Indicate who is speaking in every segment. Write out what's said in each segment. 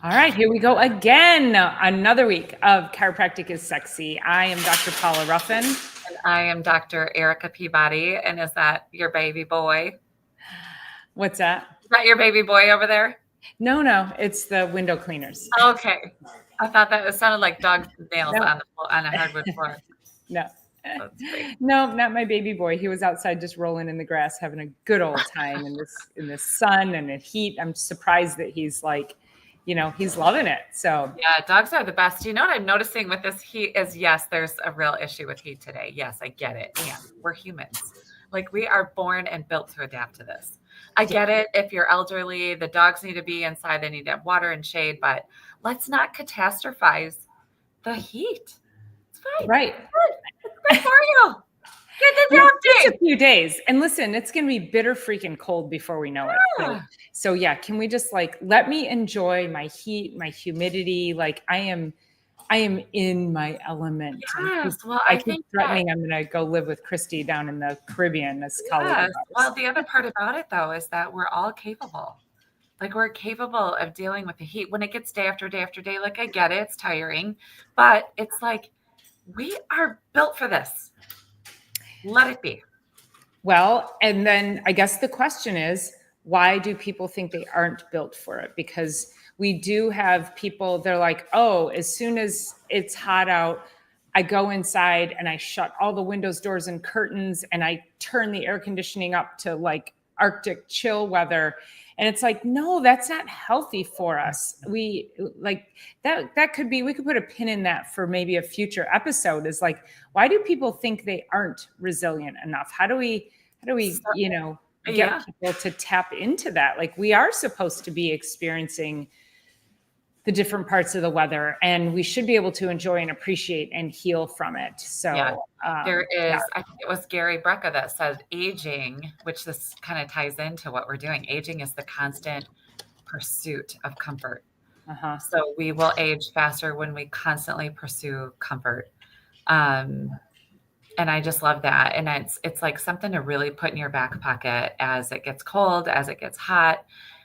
Speaker 1: All right, here we go again. Another week of Chiropractic is Sexy. I am Dr. Paula Ruffin.
Speaker 2: And I am Dr. Erica Peabody. And is that your baby boy?
Speaker 1: What's that?
Speaker 2: Is that your baby boy over there?
Speaker 1: No, it's the window cleaners.
Speaker 2: Okay. I thought that it sounded like dog's nails
Speaker 1: No.
Speaker 2: on a hardwood floor.
Speaker 1: No.
Speaker 2: That's great.
Speaker 1: No, not my baby boy. He was outside just rolling in the grass, having a good old time in this sun and the heat. I'm surprised that he's he's loving it. So
Speaker 2: Yeah, dogs are the best. You know what I'm noticing with this heat is, yes, there's a real issue with heat today. Yes, I get it. And we're humans. Like, we are born and built to adapt to this. I get it. If you're elderly, the dogs need to be inside. They need to have water and shade, but let's not catastrophize the heat. It's fine.
Speaker 1: right.
Speaker 2: It's good for you. Get adapting.
Speaker 1: It's a few days. And listen, it's going to be bitter freaking cold before we know it. So yeah, can we just let me enjoy my heat, my humidity? Like I am in my element.
Speaker 2: Yes. Well,
Speaker 1: I keep threatening I'm going to go live with Christy down in the Caribbean.
Speaker 2: Yes. Well, the other part about it though is that we're all capable. Like, we're capable of dealing with the heat when it gets day after day after day. Like, I get it. It's tiring, but it's like, we are built for this. Let it be.
Speaker 1: Well, and then I guess the question is, why do people think they aren't built for it? Because we do have people, they're like, oh, as soon as it's hot out, I go inside and I shut all the windows, doors, and curtains, and I turn the air conditioning up to like Arctic chill weather. And it's like, no, that's not healthy for us. We like that could be, we could put a pin in that for maybe a future episode, is like, why do people think they aren't resilient enough? How do we, get people to tap into that? Like, we are supposed to be experiencing the different parts of the weather, and we should be able to enjoy and appreciate and heal from it. So
Speaker 2: there is, I think it was Gary Brecka that said aging, which this kind of ties into what we're doing. Aging is the constant pursuit of comfort. So we will age faster when we constantly pursue comfort. And I just love that. And it's like something to really put in your back pocket as it gets cold, as it gets hot,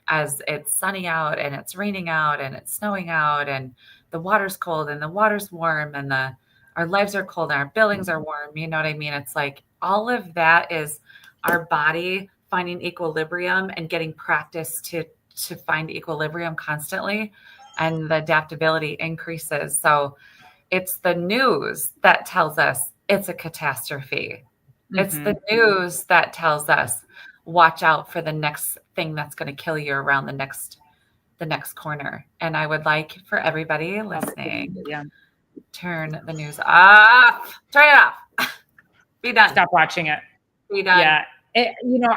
Speaker 2: as it's sunny out and it's raining out and it's snowing out and the water's cold and the water's warm and our lives are cold and our buildings are warm. You know what I mean? It's like all of that is our body finding equilibrium and getting practice to find equilibrium constantly, and the adaptability increases. So it's the news that tells us it's a catastrophe. It's the news that tells us, watch out for the next thing that's going to kill you around the next corner. And I would like for everybody listening, turn the news off. Turn it off. Be done.
Speaker 1: Stop watching it.
Speaker 2: Be done.
Speaker 1: Yeah.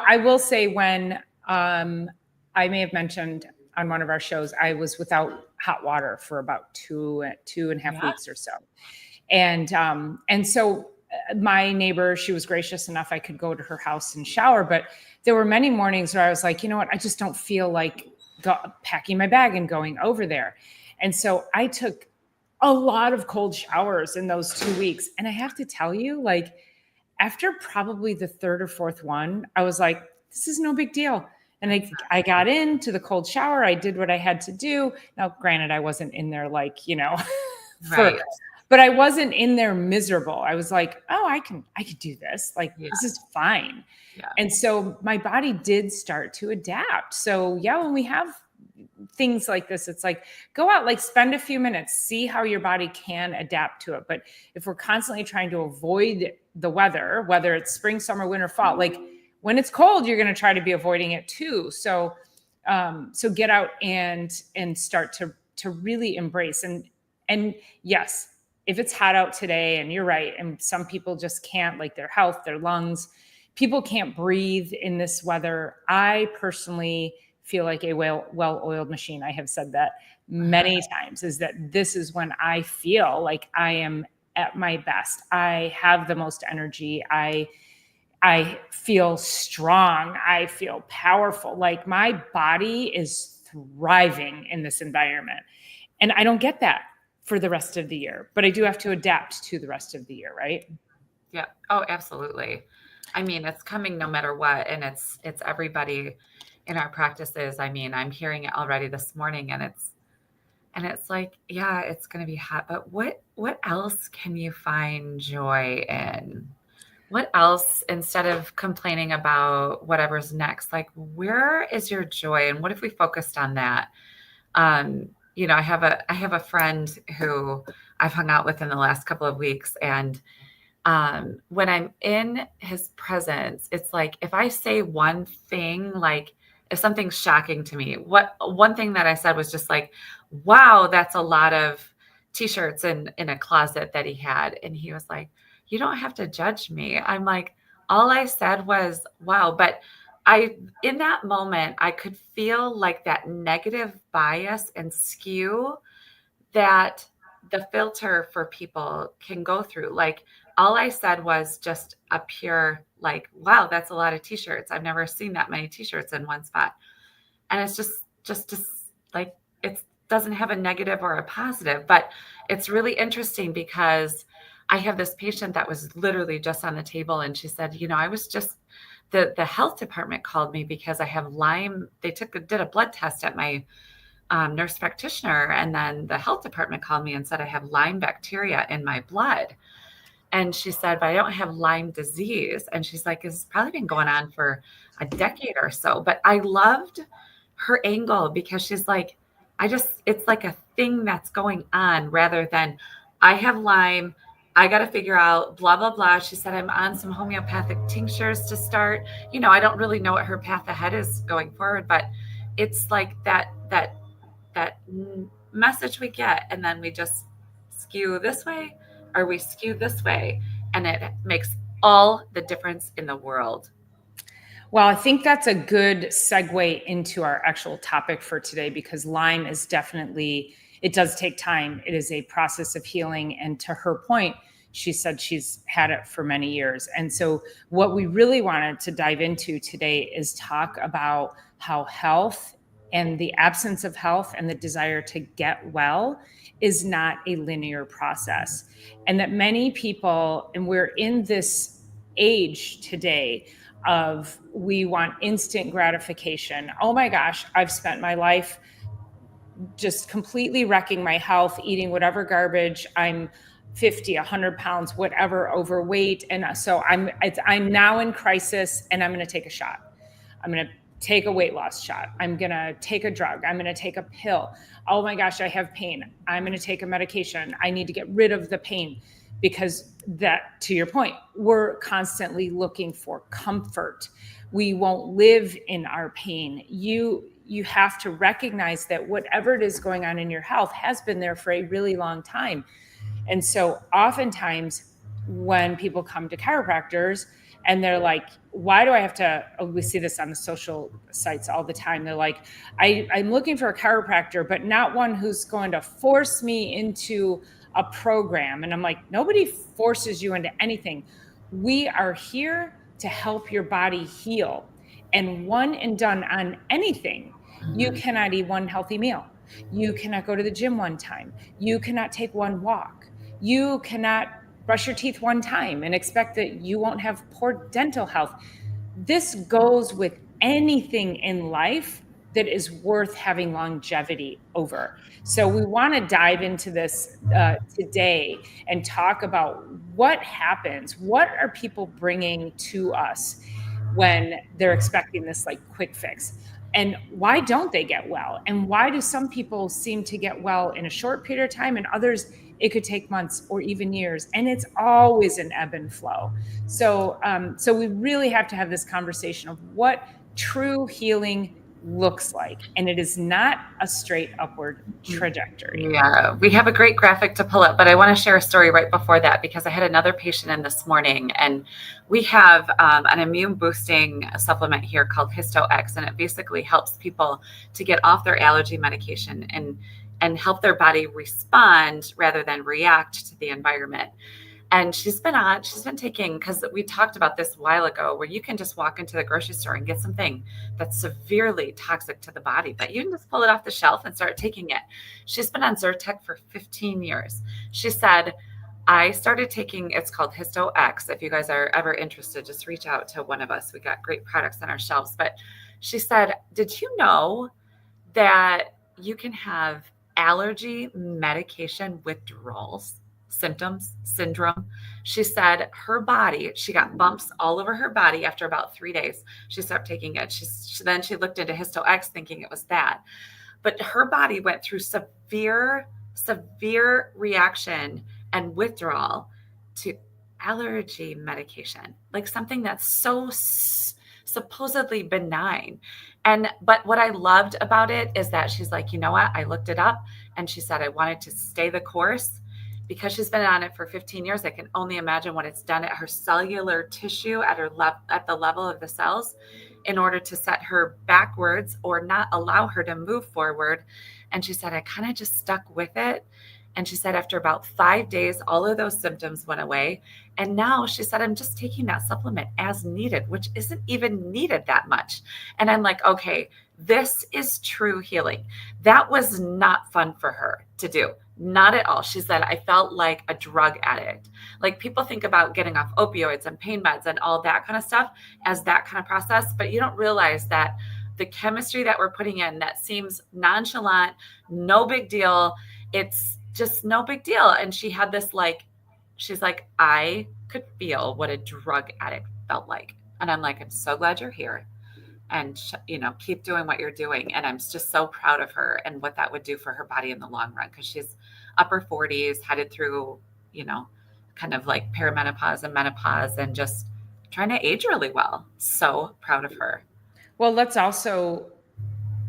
Speaker 1: I will say, when I may have mentioned on one of our shows, I was without hot water for about two and a half weeks or so. And so my neighbor, she was gracious enough, I could go to her house and shower, but there were many mornings where I was like, you know what, I just don't feel like packing my bag and going over there. And so I took a lot of cold showers in those 2 weeks. And I have to tell you, like, after probably the third or fourth one, I was like, this is no big deal. And I got into the cold shower. I did what I had to do. Now, granted, I wasn't in there but I wasn't in there miserable. I was like, oh, I can do this. Like, this is fine. Yeah. And so my body did start to adapt. So yeah, when we have things like this, it's like, go out, like, spend a few minutes, see how your body can adapt to it. But if we're constantly trying to avoid the weather, whether it's spring, summer, winter, fall, like when it's cold, you're going to try to be avoiding it too. So, so get out and start to really embrace. And yes, if it's hot out today, and you're right, and some people just can't, like, their health, their lungs, people can't breathe in this weather. I personally feel like a well-oiled machine. I have said that many times, is that this is when I feel like I am at my best. I have the most energy. I feel strong. I feel powerful. Like, my body is thriving in this environment. And I don't get that for the rest of the year, but I do have to adapt to the rest of the year, right?
Speaker 2: Yeah. Oh, absolutely. I mean, it's coming no matter what. And it's everybody in our practices. I mean, I'm hearing it already this morning, and And it's like, yeah, it's going to be hot, but what else can you find joy in? What else, instead of complaining about whatever's next, like where is your joy? And what if we focused on that? I have a friend who I've hung out with in the last couple of weeks, and when I'm in his presence, it's like if I say one thing, like if something's shocking to me, what one thing that I said was just like, wow, that's a lot of t-shirts in a closet that he had. And he was like, you don't have to judge me. I'm like, all I said was, wow. But in that moment, I could feel like that negative bias and skew that the filter for people can go through. Like all I said was just a pure like, wow, that's a lot of t-shirts. I've never seen that many t-shirts in one spot. And it's just like it doesn't have a negative or a positive, but it's really interesting because I have this patient that was literally just on the table and she said, I was just the health department called me because I have Lyme. They did a blood test at my nurse practitioner. And then the health department called me and said, I have Lyme bacteria in my blood. And she said, but I don't have Lyme disease. And she's like, it's probably been going on for a decade or so. But I loved her angle because she's like, it's like a thing that's going on rather than I have Lyme. I got to figure out blah, blah, blah. She said, I'm on some homeopathic tinctures to start. I don't really know what her path ahead is going forward, but it's like that message we get, and then we just skew this way or we skew this way, and it makes all the difference in the world.
Speaker 1: Well, I think that's a good segue into our actual topic for today, because Lyme is definitely, it does take time. It is a process of healing. And to her point, she said she's had it for many years. And so what we really wanted to dive into today is talk about how health and the absence of health and the desire to get well is not a linear process. And that many people, and we're in this age today of we want instant gratification. Oh my gosh, I've spent my life just completely wrecking my health, eating whatever garbage. I'm 50, 100 pounds, whatever, overweight. And so I'm now in crisis and I'm going to take a shot. I'm going to take a weight loss shot. I'm going to take a drug. I'm going to take a pill. Oh my gosh, I have pain. I'm going to take a medication. I need to get rid of the pain, because that, to your point, we're constantly looking for comfort. We won't live in our pain. You have to recognize that whatever it is going on in your health has been there for a really long time. And so oftentimes when people come to chiropractors and they're like, why do I have to, we see this on the social sites all the time. They're like, I'm looking for a chiropractor, but not one who's going to force me into a program. And I'm like, nobody forces you into anything. We are here to help your body heal. And one and done on anything. You cannot eat one healthy meal. You cannot go to the gym one time. You cannot take one walk. You cannot brush your teeth one time and expect that you won't have poor dental health. This goes with anything in life that is worth having longevity over. So we want to dive into this today and talk about what happens. What are people bringing to us when they're expecting this like quick fix? And why don't they get well? And why do some people seem to get well in a short period of time and others, it could take months or even years? And it's always an ebb and flow. So we really have to have this conversation of what true healing looks like. And it is not a straight upward trajectory.
Speaker 2: Yeah, we have a great graphic to pull up, but I want to share a story right before that because I had another patient in this morning, and we have an immune boosting supplement here called Histo X, and it basically helps people to get off their allergy medication and help their body respond rather than react to the environment. And she's been taking, because we talked about this a while ago, where you can just walk into the grocery store and get something that's severely toxic to the body, but you can just pull it off the shelf and start taking it. She's been on Zyrtec for 15 years. She said, I started taking, it's called Histo X. If you guys are ever interested, just reach out to one of us. We got great products on our shelves. But she said, did you know that you can have allergy medication withdrawals syndrome. She said her body, she got bumps all over her body after about 3 days. She stopped taking it. Then she looked into Histo-X thinking it was that. But her body went through severe reaction and withdrawal to allergy medication, like something that's so supposedly benign. But what I loved about it is that she's like, you know what? I looked it up, and she said, I wanted to stay the course because she's been on it for 15 years. I can only imagine what it's done at her cellular tissue at the level of the cells in order to set her backwards or not allow her to move forward. And she said, I kind of just stuck with it. And she said, after about 5 days, all of those symptoms went away. And now she said, I'm just taking that supplement as needed, which isn't even needed that much. And I'm like, okay, this is true healing. That was not fun for her to do. Not at all. She said, I felt like a drug addict. Like people think about getting off opioids and pain meds and all that kind of stuff as that kind of process, but you don't realize that the chemistry that we're putting in that seems nonchalant, no big deal. It's just no big deal. And she had this she's like, I could feel what a drug addict felt like. And I'm like, I'm so glad you're here. And, keep doing what you're doing. And I'm just so proud of her and what that would do for her body in the long run. Because she's upper 40s, headed through, kind of like perimenopause and menopause and just trying to age really well. So proud of her.
Speaker 1: Well, let's also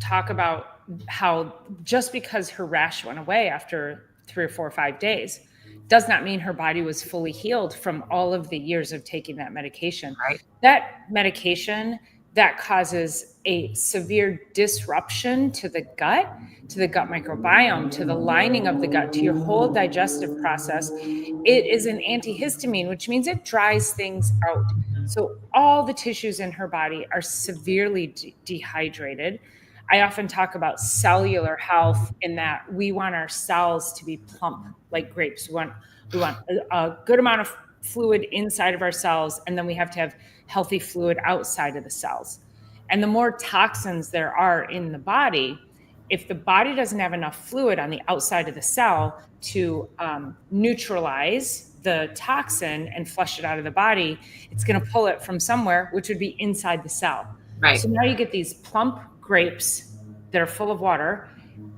Speaker 1: talk about how just because her rash went away after 3 or 4 or 5 days does not mean her body was fully healed from all of the years of taking that medication.
Speaker 2: Right.
Speaker 1: That medication that causes a severe disruption to the gut microbiome, to the lining of the gut, to your whole digestive process. It is an antihistamine, which means it dries things out. So all the tissues in her body are severely dehydrated. I often talk about cellular health in that we want our cells to be plump like grapes. We want a good amount of fluid inside of our cells, and then we have to have healthy fluid outside of the cells. And the more toxins there are in the body, if the body doesn't have enough fluid on the outside of the cell to neutralize the toxin and flush it out of the body, it's going to pull it from somewhere, which would be inside the cell.
Speaker 2: Right.
Speaker 1: So now you get these plump grapes that are full of water,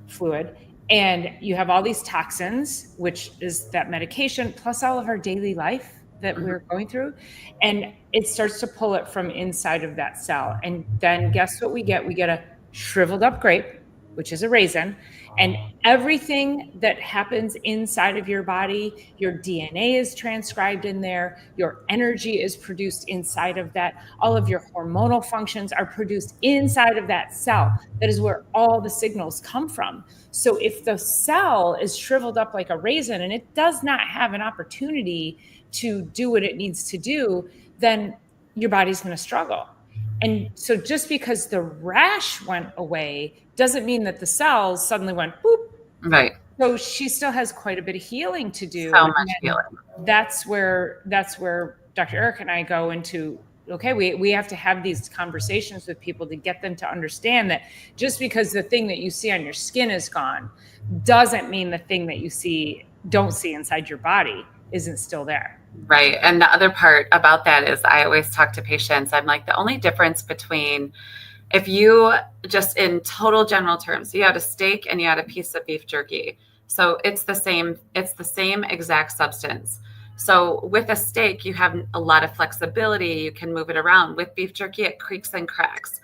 Speaker 1: fluid, and you have all these toxins, which is that medication, plus all of our daily life that we're going through. And it starts to pull it from inside of that cell. And then guess what we get? We get a shriveled up grape, which is a raisin. And everything that happens inside of your body, your DNA is transcribed in there, your energy is produced inside of that, all of your hormonal functions are produced inside of that cell. That is where all the signals come from. So if the cell is shriveled up like a raisin and it does not have an opportunity to do what it needs to do, then your body's going to struggle. And so just because the rash went away doesn't mean that the cells suddenly went boop.
Speaker 2: Right.
Speaker 1: So she still has quite a bit of healing to do.
Speaker 2: So much healing.
Speaker 1: That's where Dr. Eric and I go into, okay, we have to have these conversations with people to get them to understand that just because the thing that you see on your skin is gone doesn't mean the thing that you don't see inside your body isn't still there.
Speaker 2: Right. And the other part about that is I always talk to patients. I'm like, the only difference between if you just in total general terms, you had a steak and you had a piece of beef jerky. So it's the same exact substance. So with a steak, you have a lot of flexibility. You can move it around. With beef jerky, it creaks and cracks.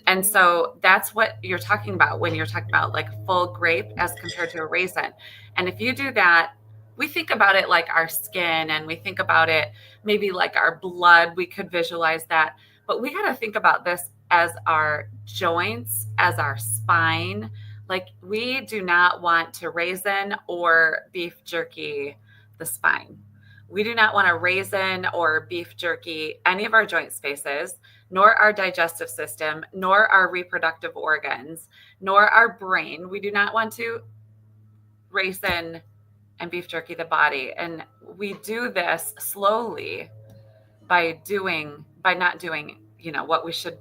Speaker 2: And so that's what you're talking about when you're talking about like full grape as compared to a raisin. And if you do that, we think about it like our skin and we think about it maybe like our blood. We could visualize that. But we got to think about this as our joints, as our spine. Like we do not want to raisin or beef jerky the spine. We do not want to raisin or beef jerky any of our joint spaces, nor our digestive system, nor our reproductive organs, nor our brain. We do not want to raisin and beef jerky the body. And we do this slowly by not doing, what we should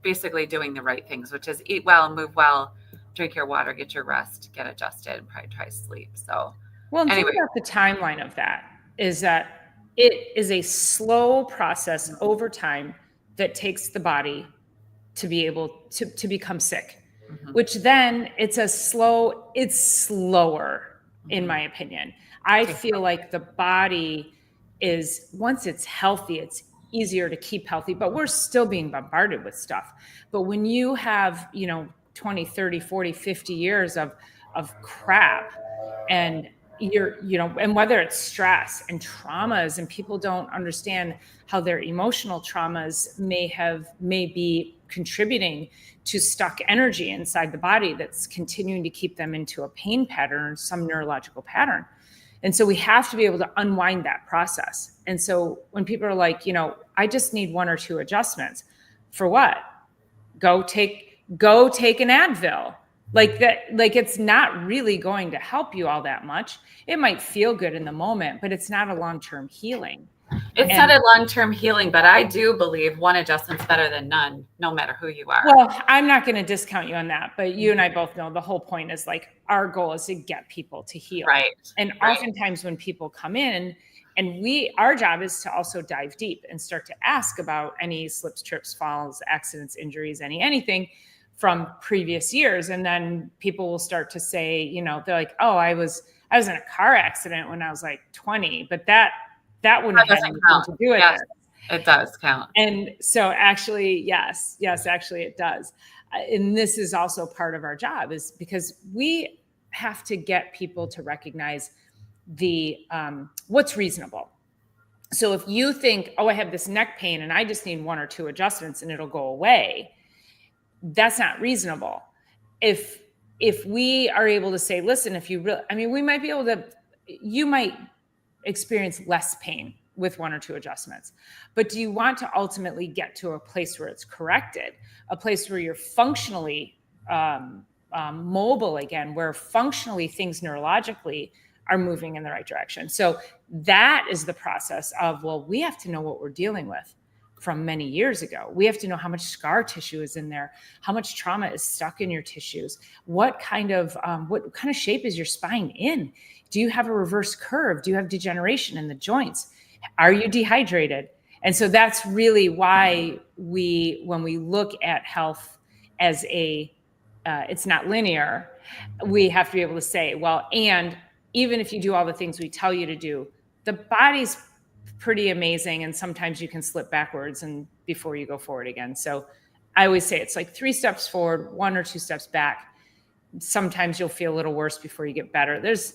Speaker 2: basically doing the right things, which is eat well, move well, drink your water, get your rest, get adjusted, and probably try sleep. So
Speaker 1: well, and
Speaker 2: anyway.
Speaker 1: think about the timeline of that is that it is a slow process over time that takes the body to be able to become sick, which then it's slower, in my opinion. I feel like the body is, once it's healthy, it's easier to keep healthy, but we're still being bombarded with stuff. But when you have, 20, 30, 40, 50 years of crap, and and whether it's stress and traumas, and people don't understand how their emotional traumas may be contributing to stuck energy inside the body that's continuing to keep them into a pain pattern, some neurological pattern. And so we have to be able to unwind that process. And so when people are like, I just need 1 or 2 adjustments, for what? Go take an Advil. Like that, like it's not really going to help you all that much. It might feel good in the moment, but it's not a long-term healing.
Speaker 2: It's not a long-term healing, but I do believe 1 adjustment's better than none, no matter who you are.
Speaker 1: Well, I'm not going to discount you on that, but you and I both know the whole point is like our goal is to get people to heal.
Speaker 2: Right.
Speaker 1: And oftentimes when people come in, and our job is to also dive deep and start to ask about any slips, trips, falls, accidents, injuries, anything from previous years. And then people will start to say, they're like, oh, I was in a car accident when I was like 20, but that wouldn't have anything to do with it.
Speaker 2: It does count.
Speaker 1: And so actually, yes, actually it does. And this is also part of our job, is because we have to get people to recognize what's reasonable. So if you think, oh, I have this neck pain and I just need 1 or 2 adjustments and it'll go away, that's not reasonable. If we are able to say, listen, if you really, we might be able to, you might experience less pain with 1 or 2 adjustments, but do you want to ultimately get to a place where it's corrected, a place where you're functionally mobile again, where functionally things neurologically are moving in the right direction? So that is the process of, well, we have to know what we're dealing with from many years ago. We have to know how much scar tissue is in there, how much trauma is stuck in your tissues, what kind of shape is your spine in? Do you have a reverse curve? Do you have degeneration in the joints? Are you dehydrated? And so that's really why when we look at health as it's not linear, we have to be able to say, well, and even if you do all the things we tell you to do, the body's pretty amazing. And sometimes you can slip backwards and before you go forward again. So I always say it's like 3 steps forward, 1 or 2 steps back. Sometimes you'll feel a little worse before you get better. There's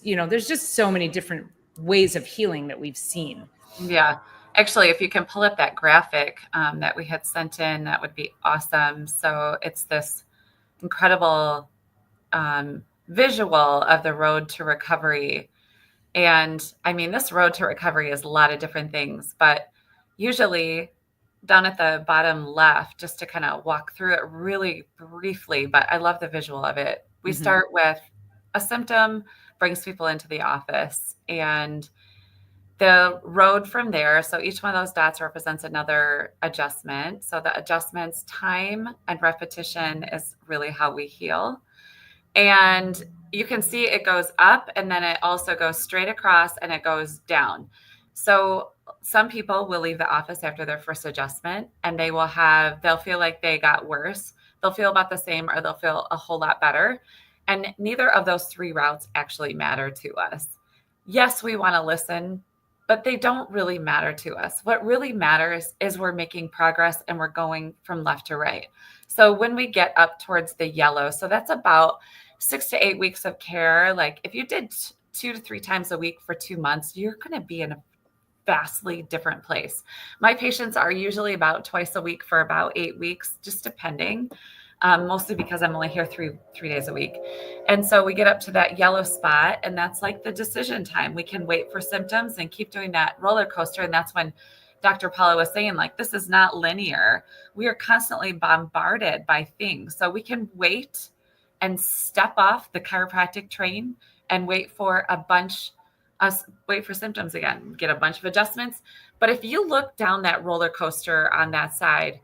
Speaker 1: just so many different ways of healing that we've seen.
Speaker 2: Yeah. Actually, if you can pull up that graphic that we had sent in, that would be awesome. So it's this incredible visual of the road to recovery. And this road to recovery is a lot of different things, but usually down at the bottom left, just to kind of walk through it really briefly, but I love the visual of it. We start with a symptom, brings people into the office, and the road from there. So each one of those dots represents another adjustment. So the adjustments, time and repetition is really how we heal. And you can see it goes up, and then it also goes straight across and it goes down. So some people will leave the office after their first adjustment and they'll feel like they got worse. They'll feel about the same, or they'll feel a whole lot better. And neither of those 3 routes actually matter to us. Yes, we want to listen, but they don't really matter to us. What really matters is we're making progress and we're going from left to right. So when we get up towards the yellow, so that's about 6 to 8 weeks of care. Like if you did 2 to 3 times a week for 2 months, you're going to be in a vastly different place. My patients are usually about twice a week for about 8 weeks, just depending, mostly because I'm only here three days a week. And so we get up to that yellow spot, and that's like the decision time. We can wait for symptoms and keep doing that roller coaster. And that's when Dr. Paula was saying, like, this is not linear. We are constantly bombarded by things. So we can wait and step off the chiropractic train and wait for symptoms again, get a bunch of adjustments. But if you look down that roller coaster on that side,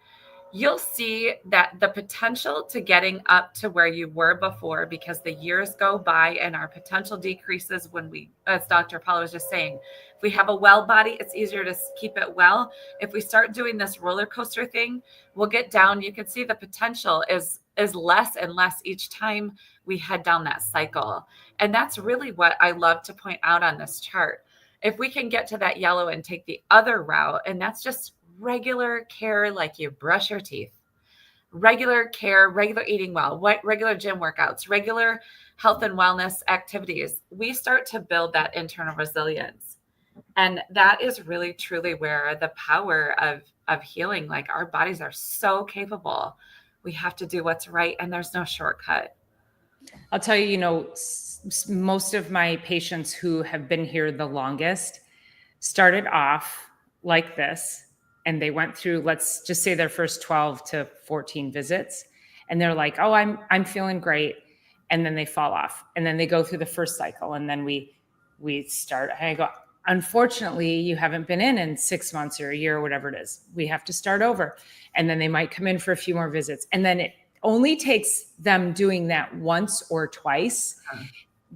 Speaker 2: you'll see that the potential to getting up to where you were before, because the years go by and our potential decreases when we, as Dr. Paula was just saying, if we have a well body, it's easier to keep it well. If we start doing this roller coaster thing, we'll get down. You can see the potential is less and less each time we head down that cycle. And that's really what I love to point out on this chart. If we can get to that yellow and take the other route, and that's just regular care, like you brush your teeth, regular care, regular eating well, regular gym workouts, regular health and wellness activities, we start to build that internal resilience. And that is really, truly where the power of healing, like our bodies are so capable. We have to do what's right, and there's no shortcut.
Speaker 1: I'll tell you, most of my patients who have been here the longest started off like this, and they went through, let's just say, their first 12 to 14 visits, and they're like, oh, I'm feeling great. And then they fall off, and then they go through the first cycle, and then we start, and I go, unfortunately, you haven't been in 6 months or a year or whatever it is. We have to start over. And then they might come in for a few more visits. And then it only takes them doing that once or twice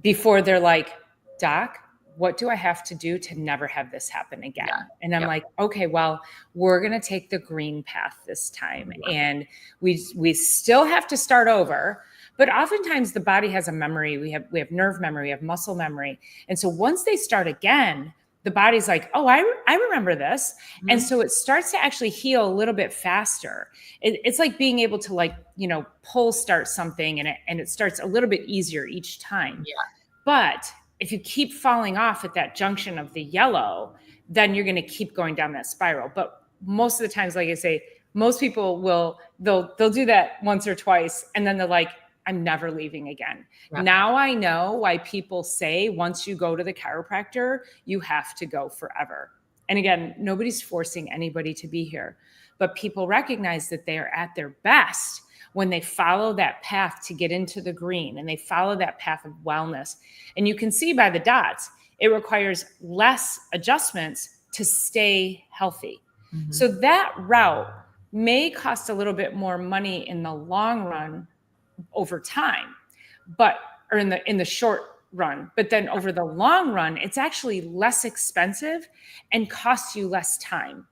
Speaker 1: before they're like, Doc, what do I have to do to never have this happen again? Yeah. And I'm like, okay, well, we're going to take the green path this time. And we still have to start over. But oftentimes the body has a memory. We have nerve memory, we have muscle memory. And so once they start again, the body's like, oh, I remember this. Mm-hmm. And so it starts to actually heal a little bit faster. It's like being able to pull start something, and it starts a little bit easier each time. Yeah. But if you keep falling off at that junction of the yellow, then you're going to keep going down that spiral. But most of the times, like I say, most people they'll do that once or twice, and then they're like, I'm never leaving again. Yeah. Now I know why people say once you go to the chiropractor, you have to go forever. And again, nobody's forcing anybody to be here, but people recognize that they are at their best when they follow that path to get into the green, and they follow that path of wellness. And you can see by the dots, it requires less adjustments to stay healthy. Mm-hmm. So that route may cost a little bit more money in the long run over time, or in the short run, but then over the long run, it's actually less expensive and costs you less time.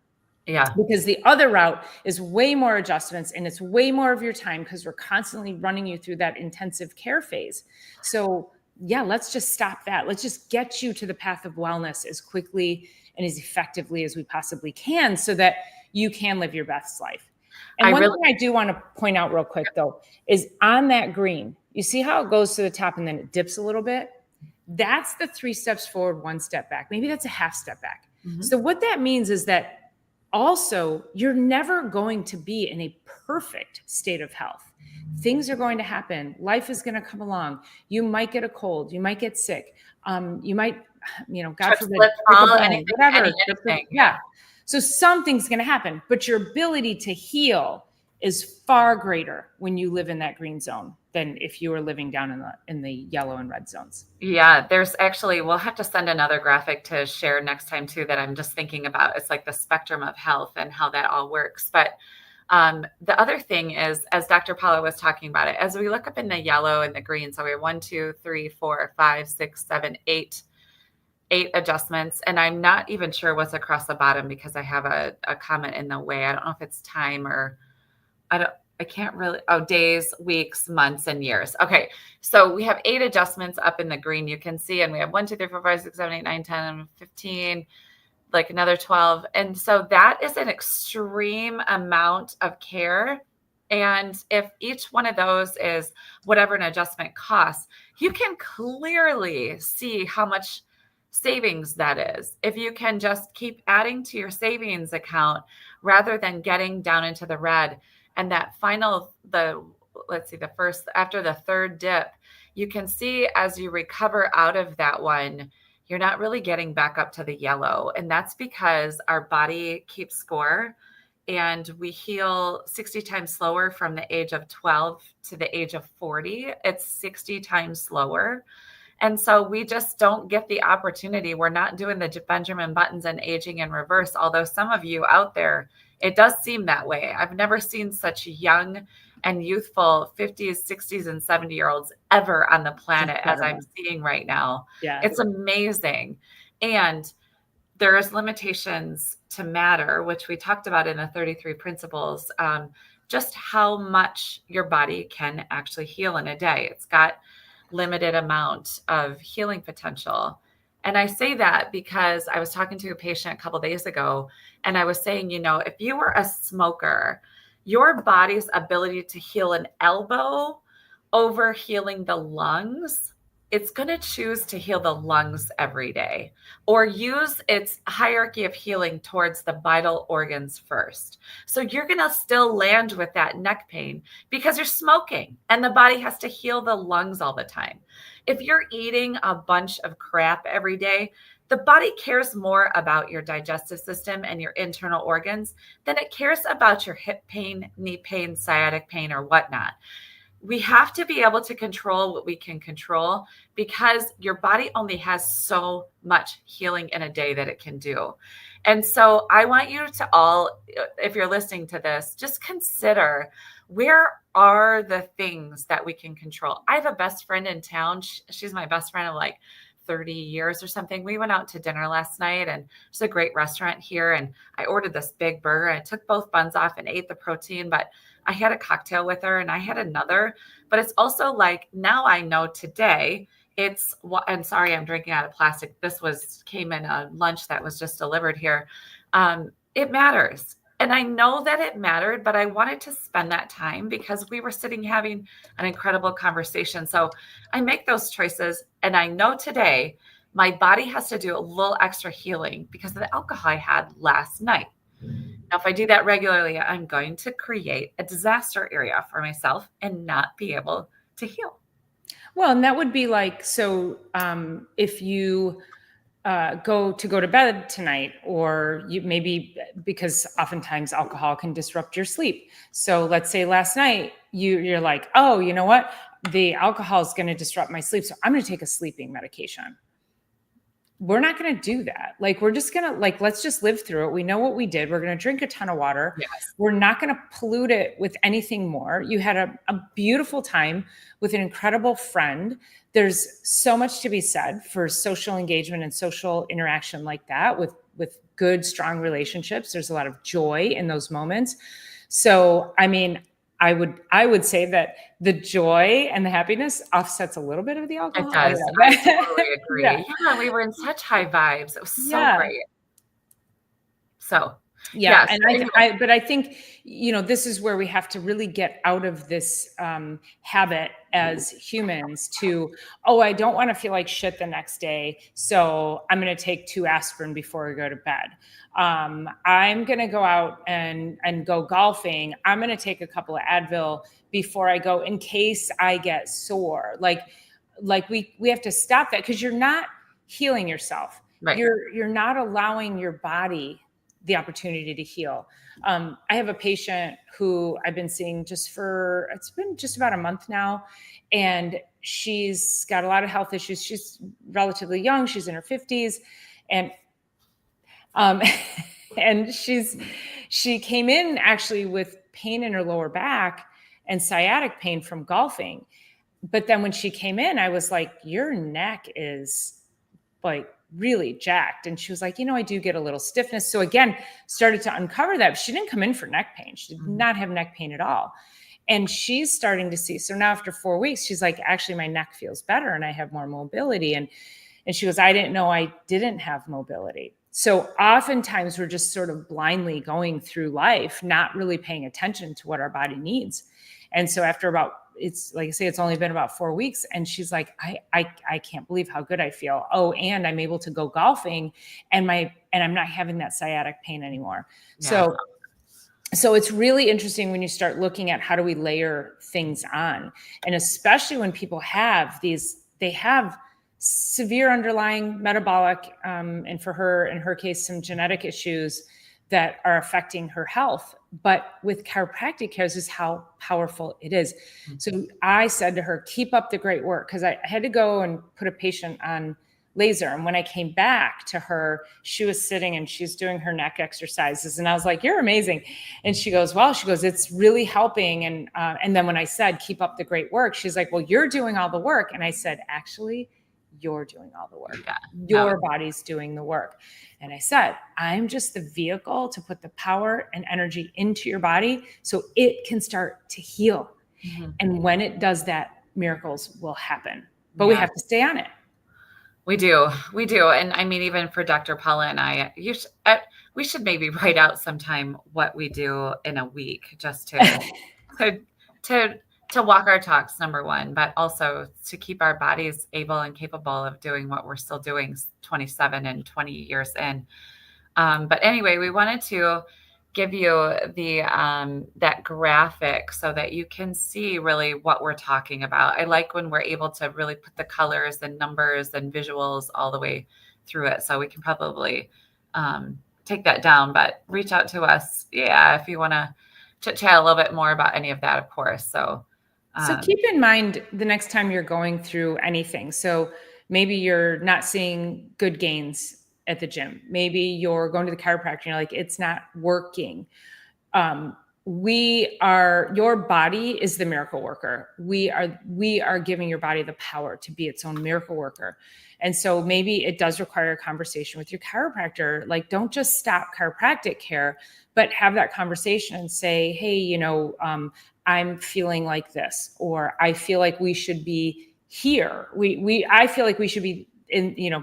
Speaker 1: Yeah. Because the other route is way more adjustments, and it's way more of your time, because we're constantly running you through that intensive care phase. So yeah, let's just stop that. Let's just get you to the path of wellness as quickly and as effectively as we possibly can, so that you can live your best life. And one thing I do want to point out real quick, though, is on that green, you see how it goes to the top and then it dips a little bit? That's the 3 steps forward, 1 step back. Maybe that's a half step back. Mm-hmm. So what that means is that also you're never going to be in a perfect state of health. Things are going to happen. Life is going to come along. You might get a cold. You might get sick. You might, God forbid, whatever. Anything. Yeah. So something's going to happen, but your ability to heal is far greater when you live in that green zone than if you were living down in the yellow and red zones.
Speaker 2: Yeah, there's actually, we'll have to send another graphic to share next time too, that I'm just thinking about. It's like the spectrum of health and how that all works. But the other thing is, as Dr. Paula was talking about it, as we look up in the yellow and the green, so we have 1, 2, 3, 4, 5, 6, 7, 8 adjustments. And I'm not even sure what's across the bottom, because I have a comment in the way. I don't know if it's time or I can't really, days, weeks, months, and years. Okay. So we have 8 adjustments up in the green, you can see, and we have 1, 2, 3, 4, 5, 6, 7, 8, 9, 10, 15, like another 12. And so that is an extreme amount of care. And if each one of those is whatever an adjustment costs, you can clearly see how much savings that is. If you can just keep adding to your savings account rather than getting down into the red. And that final, after the third dip, you can see as you recover out of that one, you're not really getting back up to the yellow. And that's because our body keeps score, and we heal 60 times slower from the age of 12 to the age of 40. It's 60 times slower. And so we just don't get the opportunity. We're not doing the Benjamin Buttons and aging in reverse. Although some of you out there, It does seem that way. I've never seen such young and youthful 50s, 60s, and 70-year-olds ever on the planet as I'm seeing right now.
Speaker 1: Yeah.
Speaker 2: It's amazing. And there's limitations to matter, which we talked about in the 33 principles, just how much your body can actually heal in a day. It's got limited amount of healing potential. And I say that because I was talking to a patient a couple of days ago, and I was saying, if you were a smoker, your body's ability to heal an elbow over healing the lungs, it's going to choose to heal the lungs every day or use its hierarchy of healing towards the vital organs first. So you're going to still land with that neck pain because you're smoking and the body has to heal the lungs all the time. If you're eating a bunch of crap every day, the body cares more about your digestive system and your internal organs than it cares about your hip pain, knee pain, sciatic pain, or whatnot. We have to be able to control what we can control because your body only has so much healing in a day that it can do. And so I want you to all, if you're listening to this, just consider, where are the things that we can control? I have a best friend in town. She's my best friend of like 30 years or something. We went out to dinner last night, and it's a great restaurant here. And I ordered this big burger. I took both buns off and ate the protein, but I had a cocktail with her and I had another. But it's also like, now I know today it's, I'm sorry, I'm drinking out of plastic. This came in a lunch that was just delivered here. It matters. And I know that it mattered, but I wanted to spend that time because we were sitting having an incredible conversation. So I make those choices. And I know today my body has to do a little extra healing because of the alcohol I had last night. Now, if I do that regularly, I'm going to create a disaster area for myself and not be able to heal.
Speaker 1: Well, and that would be like, so if you go to bed tonight, or you maybe, because oftentimes alcohol can disrupt your sleep. So let's say last night you're like, oh, you know what? The alcohol is going to disrupt my sleep, so I'm going to take a sleeping medication. We're not going to do that. Like, we're just going to, like, let's just live through it. We know what we did. We're going to drink a ton of water.
Speaker 2: Yes.
Speaker 1: We're not going to pollute it with anything more. You had a beautiful time with an incredible friend. There's so much to be said for social engagement and social interaction like that with good, strong relationships. There's a lot of joy in those moments. So, I mean, I would say that the joy and the happiness offsets a little bit of the alcohol.
Speaker 2: It does. I totally agree. Yeah, we were in such high vibes. It was so great. So
Speaker 1: yeah. And I think, this is where we have to really get out of this habit as humans to, I don't want to feel like shit the next day, so I'm going to take 2 aspirin before I go to bed. I'm going to go out and go golfing. I'm going to take a couple of Advil before I go in case I get sore. Like we have to stop that, because you're not healing yourself.
Speaker 2: Right.
Speaker 1: You're not allowing your body the opportunity to heal. I have a patient who I've been seeing it's been just about a month now. And she's got a lot of health issues. She's relatively young. She's in her 50s. And and she came in actually with pain in her lower back and sciatic pain from golfing. But then when she came in, I was like, your neck is like really jacked. And she was like, I do get a little stiffness. So again, started to uncover that. She didn't come in for neck pain. She did not have neck pain at all. And she's starting to see, so now after 4 weeks, she's like, actually my neck feels better and I have more mobility. And she goes, I didn't know I didn't have mobility. So oftentimes we're just sort of blindly going through life, not really paying attention to what our body needs. And so after it's like I say, it's only been about 4 weeks. And she's like, I can't believe how good I feel. Oh, and I'm able to go golfing and I'm not having that sciatic pain anymore. Yeah. So it's really interesting when you start looking at how do we layer things on. And especially when people have they have severe underlying metabolic, and for her, in her case, some genetic issues that are affecting her health. But with chiropractic care, this is how powerful it is. So I said to her, keep up the great work. Because I had to go and put a patient on laser. And when I came back to her, she was sitting and she's doing her neck exercises. And I was like, you're amazing. And she goes, well, it's really helping. And then when I said, keep up the great work, she's like, well, you're doing all the work. And I said, actually, you're doing all the work.
Speaker 2: Yeah.
Speaker 1: Your body's doing the work. And I said, I'm just the vehicle to put the power and energy into your body so it can start to heal. Mm-hmm. And when it does that, miracles will happen. But we have to stay on it.
Speaker 2: We do. And I mean, even for Dr. Paula and I, we should maybe write out sometime what we do in a week, just to walk our talks, number one, but also to keep our bodies able and capable of doing what we're still doing 27 and 20 years in. But anyway, we wanted to give you that graphic so that you can see really what we're talking about. I like when we're able to really put the colors and numbers and visuals all the way through it. So we can probably take that down, but reach out to us. Yeah. If you want to chit chat a little bit more about any of that, of course. So
Speaker 1: keep in mind the next time you're going through anything. So maybe you're not seeing good gains at the gym. Maybe you're going to the chiropractor and you're like, it's not working. Your body is the miracle worker. We are giving your body the power to be its own miracle worker. And so maybe it does require a conversation with your chiropractor. Like, don't just stop chiropractic care, but have that conversation and say, hey, I'm feeling like this, or I feel like we should be here. I feel like we should be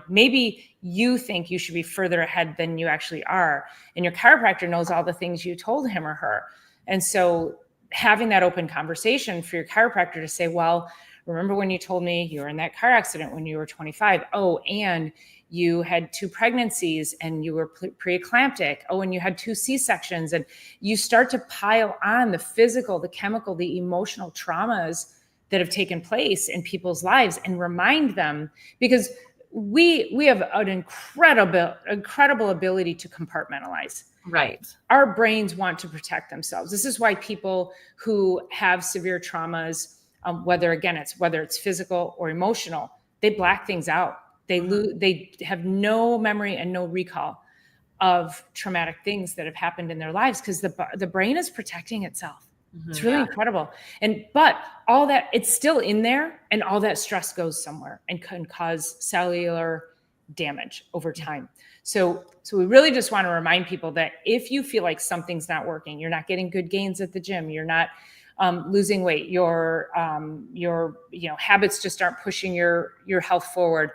Speaker 1: maybe you think you should be further ahead than you actually are. And your chiropractor knows all the things you told him or her. And so having that open conversation for your chiropractor to say, well, remember when you told me you were in that car accident when you were 25? Oh, and you had 2 pregnancies and you were preeclamptic. Oh, and you had 2 C-sections. And you start to pile on the physical, the chemical, the emotional traumas that have taken place in people's lives and remind them, because we have an incredible ability to compartmentalize.
Speaker 2: Right.
Speaker 1: Our brains want to protect themselves. This is why people who have severe traumas, whether it's physical or emotional, they black things out. They have no memory and no recall of traumatic things that have happened in their lives because the brain is protecting itself. Mm-hmm. It's really incredible. But all that, it's still in there, and all that stress goes somewhere and can cause cellular damage over time. So we really just want to remind people that if you feel like something's not working, you're not getting good gains at the gym, you're not losing weight, your habits just aren't pushing your health forward,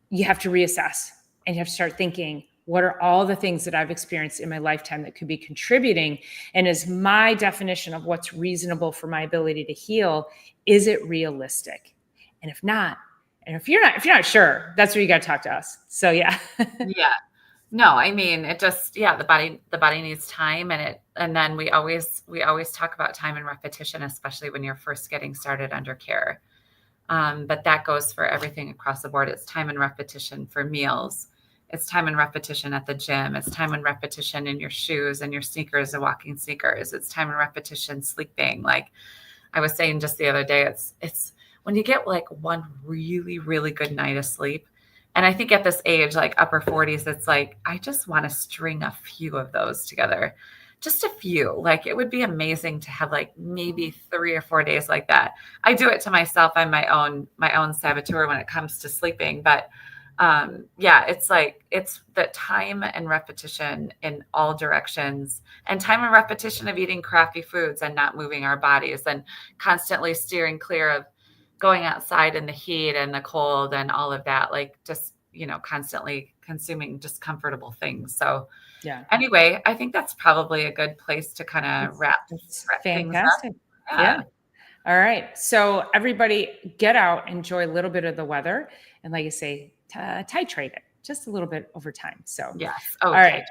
Speaker 1: you have to reassess and you have to start thinking, what are all the things that I've experienced in my lifetime that could be contributing? And is my definition of what's reasonable for my ability to heal, is it realistic? And if not, and if you're not sure, that's where you got to talk to us. So yeah.
Speaker 2: Yeah. No, I mean, it just, the body needs time, and then we always talk about time and repetition, especially when you're first getting started under care. But that goes for everything across the board. It's time and repetition for meals. It's time and repetition at the gym. It's time and repetition in your shoes and your sneakers and walking sneakers. It's time and repetition sleeping. Like I was saying just the other day, it's when you get like one really, really good night of sleep. And I think at this age, like upper 40s, it's like, I just want to string a few of those together. Just a few. Like it would be amazing to have like maybe 3 or 4 days like that. I do it to myself. I'm my own saboteur when it comes to sleeping. But it's the time and repetition in all directions, and time and repetition of eating crappy foods and not moving our bodies, and constantly steering clear of going outside in the heat and the cold and all of that, like just, constantly consuming just comfortable things. So anyway, I think that's probably a good place to kind of wrap things up.
Speaker 1: Yeah. All right. So everybody get out, enjoy a little bit of the weather. And like I say, titrate it just a little bit over time. So
Speaker 2: yes.
Speaker 1: All right.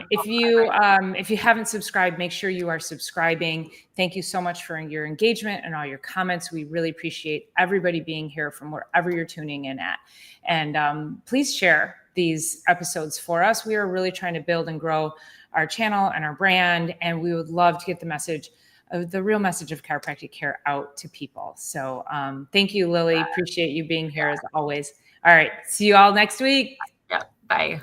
Speaker 1: If you haven't subscribed, make sure you are subscribing. Thank you so much for your engagement and all your comments. We really appreciate everybody being here from wherever you're tuning in at. And please share these episodes for us. We are really trying to build and grow our channel and our brand. And we would love to get the real message of chiropractic care out to people. So thank you, Lily. Appreciate you being here as always. All right. See you all next week.
Speaker 2: Yeah. Bye.